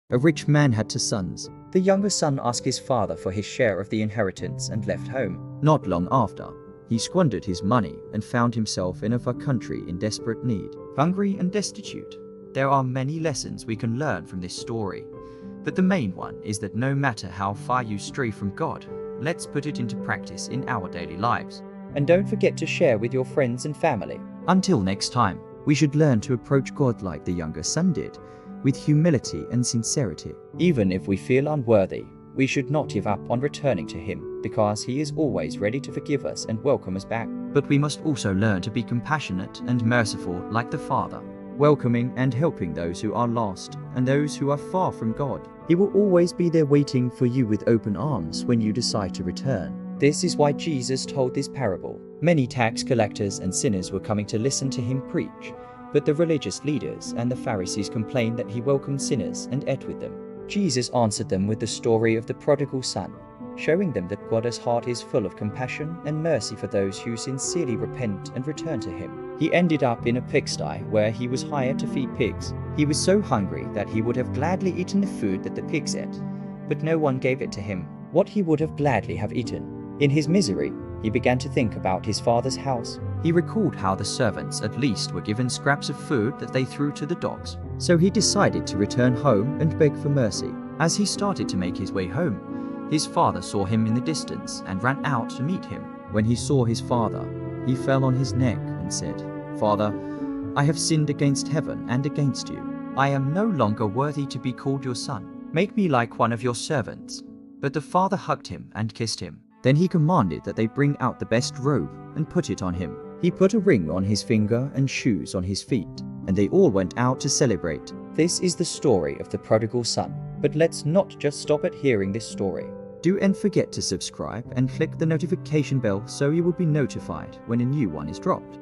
A rich man had two sons. The younger son asked his father for his share of the inheritance and left home. Not long after, he squandered his money and found himself in a far country in desperate need, hungry and destitute. There are many lessons we can learn from this story, but the main one is that no matter how far you stray from God, let's put it into practice in our daily lives. And don't forget to share with your friends and family. Until next time, we should learn to approach God like the younger son did, with humility and sincerity. Even if we feel unworthy, we should not give up on returning to Him, because He is always ready to forgive us and welcome us back. But we must also learn to be compassionate and merciful like the Father, welcoming and helping those who are lost and those who are far from God. He will always be there waiting for you with open arms when you decide to return. This is why Jesus told this parable. Many tax collectors and sinners were coming to listen to Him preach, but the religious leaders and the Pharisees complained that He welcomed sinners and ate with them. Jesus answered them with the story of the prodigal son, showing them that God's heart is full of compassion and mercy for those who sincerely repent and return to Him. He ended up in a pigsty where he was hired to feed pigs. He was so hungry that he would have gladly eaten the food that the pigs ate, but no one gave it to him, what he would have gladly have eaten. In his misery, he began to think about his father's house. He recalled how the servants at least were given scraps of food that they threw to the dogs. So he decided to return home and beg for mercy. As he started to make his way home, his father saw him in the distance and ran out to meet him. When he saw his father, he fell on his neck and said, "Father, I have sinned against heaven and against you. I am no longer worthy to be called your son. Make me like one of your servants." But the father hugged him and kissed him. Then he commanded that they bring out the best robe and put it on him. He put a ring on his finger and shoes on his feet, and they all went out to celebrate. This is the story of the prodigal son. But let's not just stop at hearing this story. Don't forget to subscribe and click the notification bell so you will be notified when a new one is dropped.